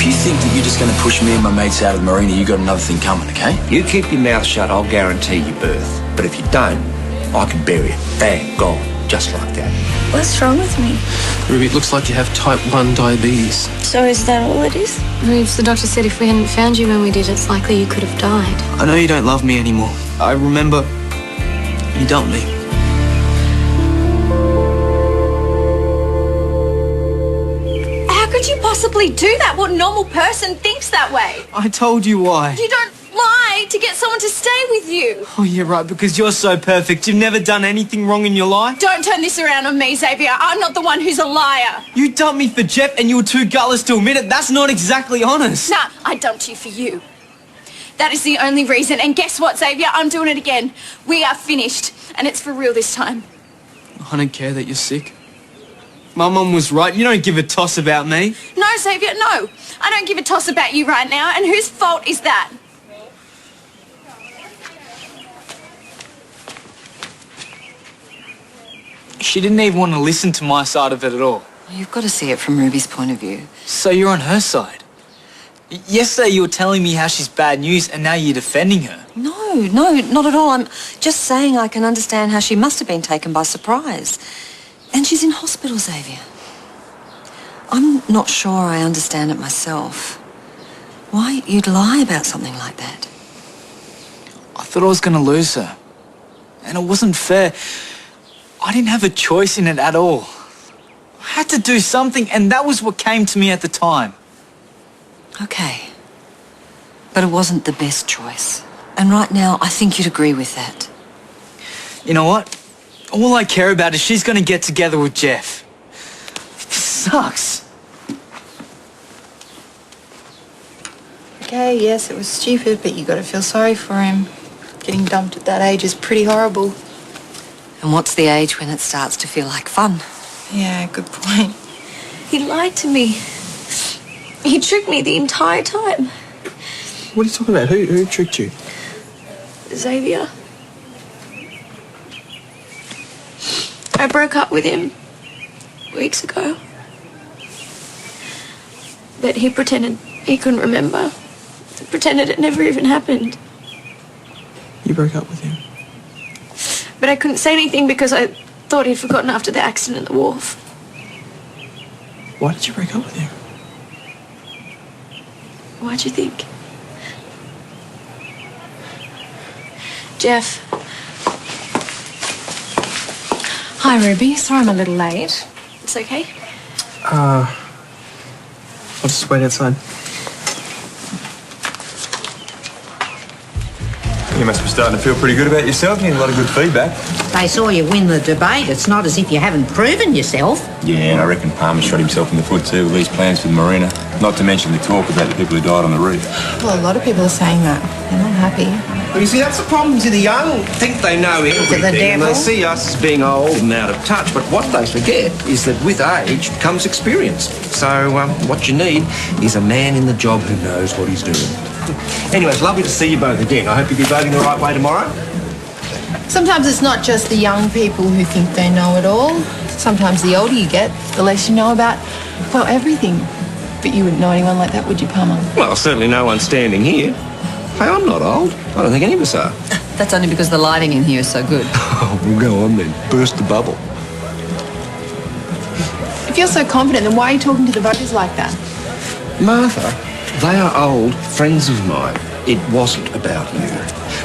you think that you're just going to push me and my mates out of the marina, you got another thing coming, okay? You keep your mouth shut, I'll guarantee you birth. But if you don't, I can bury it. Bang, gone. Just like that. What's wrong with me? Ruby, it looks like you have type 1 diabetes. So is that all it is? Reeves, the doctor said if we hadn't found you when we did, it's likely you could have died. I know you don't love me anymore. I remember you dumped me. How could you possibly do that? What normal person thinks that way? I told you why. You don't lie to get someone to stay with you. Oh, yeah, right, because you're so perfect. You've never done anything wrong in your life. Don't turn this around on me, Xavier. I'm not the one who's a liar. You dumped me for Jeff and you were too gutless to admit it. That's not exactly honest. Nah, I dumped you for you. That is the only reason. And guess what, Xavier? I'm doing it again. We are finished. And it's for real this time. I don't care that you're sick. My mum was right. You don't give a toss about me. No, Xavier, no. I don't give a toss about you right now. And whose fault is that? She didn't even want to listen to my side of it at all. You've got to see it from Ruby's point of view. So you're on her side? Yesterday you were telling me how she's bad news and now you're defending her. No, not at all. I'm just saying I can understand how she must have been taken by surprise. And she's in hospital, Xavier. I'm not sure I understand it myself. Why you'd lie about something like that? I thought I was going to lose her. And it wasn't fair. I didn't have a choice in it at all. I had to do something, and that was what came to me at the time. Okay. But it wasn't the best choice. And right now, I think you'd agree with that. You know what? All I care about is she's going to get together with Jeff. This sucks. Okay, yes, it was stupid, but you got to feel sorry for him. Getting dumped at that age is pretty horrible. And what's the age when it starts to feel like fun? Yeah, good point. He lied to me. He tricked me the entire time. What are you talking about? Who tricked you? Xavier. I broke up with him weeks ago. But he pretended he couldn't remember. Pretended it never even happened. You broke up with him? But I couldn't say anything because I thought he'd forgotten after the accident at the wharf. Why did you break up with him? Why'd you think? Jeff. Hi, Ruby. Sorry I'm a little late. It's okay? I'll just wait outside. You must be starting to feel pretty good about yourself. You're getting a lot of good feedback. They saw you win the debate. It's not as if you haven't proven yourself. Yeah, and I reckon Palmer shot himself in the foot too with these plans for the marina. Not to mention the talk about the people who died on the reef. Well, a lot of people are saying that. They're not happy. Well, you see, that's the problem. See, the young think they know everything, and they see us as being old and out of touch. But what they forget is that with age comes experience. So what you need is a man in the job who knows what he's doing. Anyway, it's lovely to see you both again. I hope you'll be voting the right way tomorrow. Sometimes it's not just the young people who think they know it all. Sometimes the older you get, the less you know about, well, everything. But you wouldn't know anyone like that, would you, Palmer? Well, certainly no one standing here. Hey, I'm not old. I don't think any of us are. That's only because the lighting in here is so good. Oh, well, go on then. Burst the bubble. If you're so confident, then why are you talking to the voters like that? Martha, they are old friends of mine. It wasn't about you.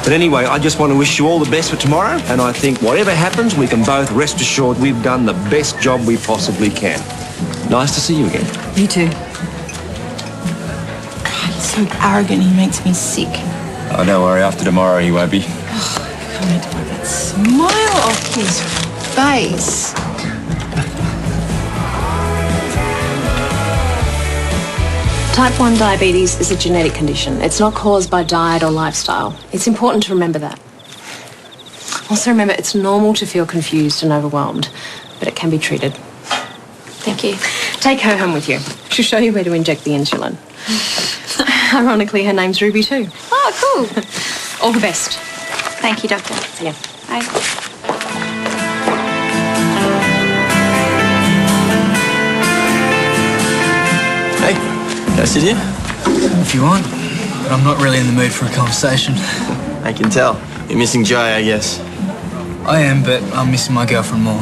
But anyway, I just want to wish you all the best for tomorrow, and I think whatever happens, we can both rest assured we've done the best job we possibly can. Nice to see you again. You too. He's so arrogant, he makes me sick. Oh, don't worry. After tomorrow, he won't be. Come here to wipe that smile off his face. Type 1 diabetes is a genetic condition. It's not caused by diet or lifestyle. It's important to remember that. Also remember, it's normal to feel confused and overwhelmed, but it can be treated. Thank you. Take her home with you. She'll show you where to inject the insulin. Ironically, her name's Ruby too. Oh, cool. All the best. Thank you, Doctor. See ya. Bye. sit here? If you want. But I'm not really in the mood for a conversation. I can tell. You're missing Joy, I guess. I am, but I'm missing my girlfriend more.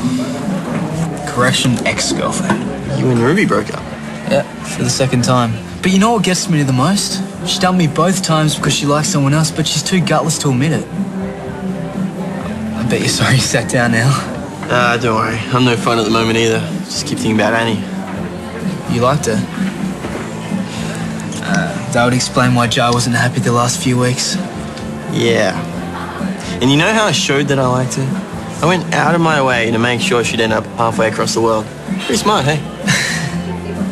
Correction, ex-girlfriend. You and Ruby broke up? Yeah, for the second time. But you know what gets me the most? She dumped me both times because she likes someone else, but she's too gutless to admit it. I bet you're sorry you sat down now. Don't worry. I'm no fun at the moment either. Just keep thinking about Annie. You liked her? That would explain why Joe wasn't happy the last few weeks. Yeah. And you know how I showed that I liked her? I went out of my way to make sure she'd end up halfway across the world. Pretty smart, hey?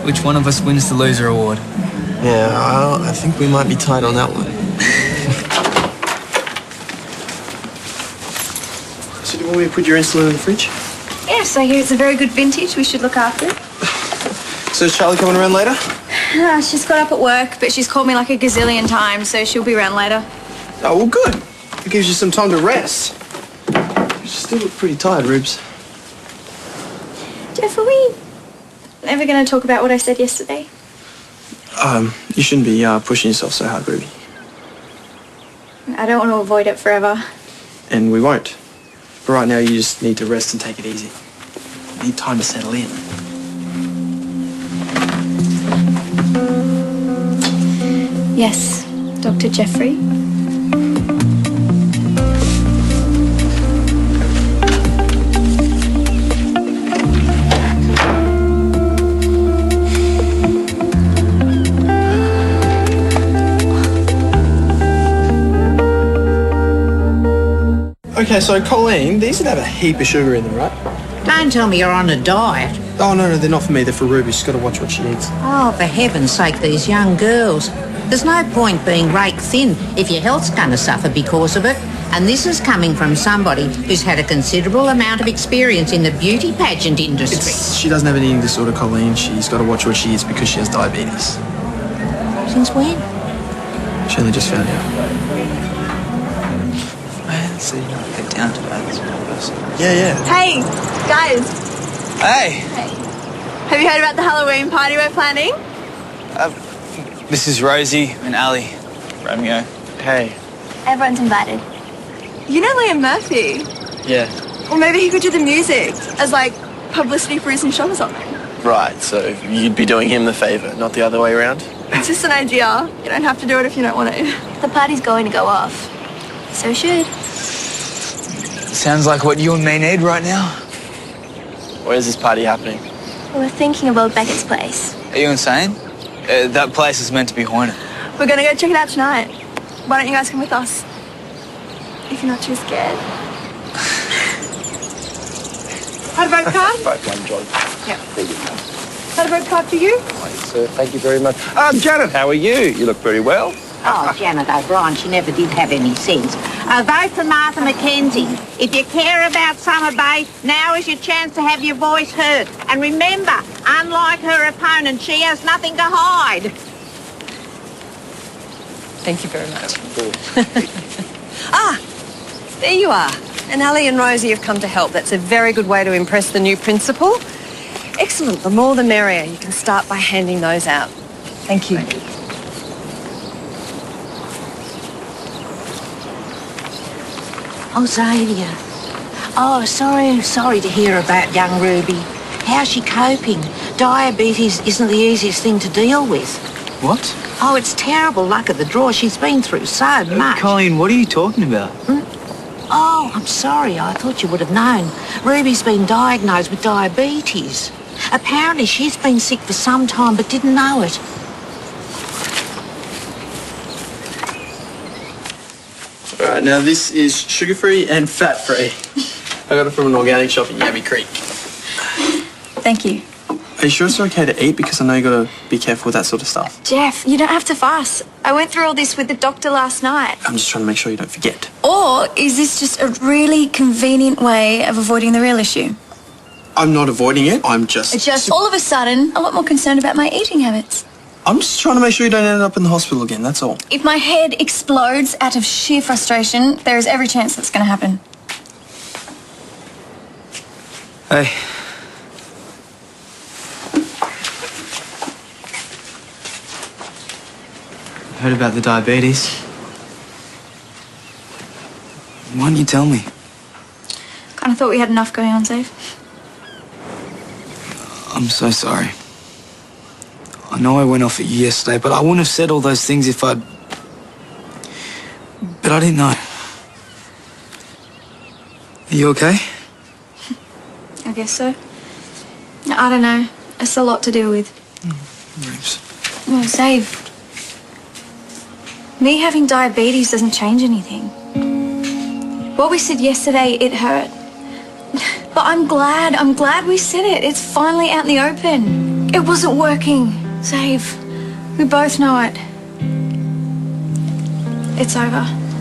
Which one of us wins the loser award? Yeah, well, I think we might be tight on that one. So do you want me to put your insulin in the fridge? Yes, I hear it's a very good vintage. We should look after it. So is Charlie coming around later? She's got up at work, but she's called me like a gazillion times, so she'll be around later. Oh, well, good. It gives you some time to rest. You still look pretty tired, Ribs. Jeff, are we ever going to talk about what I said yesterday? You shouldn't be pushing yourself so hard, Ruby. I don't want to avoid it forever. And we won't. But right now, you just need to rest and take it easy. You need time to settle in. Yes, Dr. Jeffrey. Okay, so Colleen, these would have a heap of sugar in them, right? Don't tell me you're on a diet. Oh, no, they're not for me. They're for Ruby. She's got to watch what she eats. Oh, for heaven's sake, these young girls. There's no point being raked thin if your health's going to suffer because of it. And this is coming from somebody who's had a considerable amount of experience in the beauty pageant industry. She doesn't have an eating disorder, Colleen. She's got to watch what she eats because she has diabetes. Since when? She only just found out. So you know, get down to that. Yeah. Hey, guys. Hey! Have you heard about the Halloween party we're planning? This is Rosie and Ali. Romeo. Hey. Everyone's invited. You know Liam Murphy? Yeah. Or maybe he could do the music as, like, publicity for his new shop or something. Right, so you'd be doing him the favour, not the other way around? It's just an idea. You don't have to do it if you don't want to. The party's going to go off. So should. Sounds like what you and me need right now. Where's this party happening? We're thinking about Beckett's place. Are you insane? That place is meant to be haunted. We're going to go check it out tonight. Why don't you guys come with us? If you're not too scared. Had a boat card? Boat one, John. Yeah. Had a boat card for you? Sir, thank you very much. Janet, how are you? You look very well. Oh, Janet O'Brien, she never did have any sense. Vote for Martha McKenzie. If you care about Summer Bay, now is your chance to have your voice heard. And remember, unlike her opponent, she has nothing to hide. Thank you very much. There you are. And Ali and Rosie have come to help. That's a very good way to impress the new principal. Excellent. The more the merrier. You can start by handing those out. Thank you. Oh, Xavier. Oh, sorry to hear about young Ruby. How's she coping? Diabetes isn't the easiest thing to deal with. What? Oh, it's terrible luck of the draw. She's been through so much. Colleen, what are you talking about? Oh, I'm sorry. I thought you would have known. Ruby's been diagnosed with diabetes. Apparently she's been sick for some time but didn't know it. All right, now this is sugar-free and fat-free. I got it from an organic shop in Yabby Creek. Thank you. Are you sure it's okay to eat? Because I know you got to be careful with that sort of stuff. Jeff, you don't have to fast. I went through all this with the doctor last night. I'm just trying to make sure you don't forget. Or is this just a really convenient way of avoiding the real issue? I'm not avoiding it. I'm just... Just all of a sudden, a lot more concerned about my eating habits. I'm just trying to make sure you don't end up in the hospital again, that's all. If my head explodes out of sheer frustration, there is every chance that's going to happen. Hey. Heard about the diabetes. Why didn't you tell me? Kind of thought we had enough going on, Dave. I'm so sorry. I know I went off at you yesterday, but I wouldn't have said all those things if I'd... But I didn't know. Are you okay? I guess so. I don't know. It's a lot to deal with. Oops. Well, Dave, me having diabetes doesn't change anything. What we said yesterday, it hurt. But I'm glad we said it. It's finally out in the open. It wasn't working, Dave. We both know it. It's over.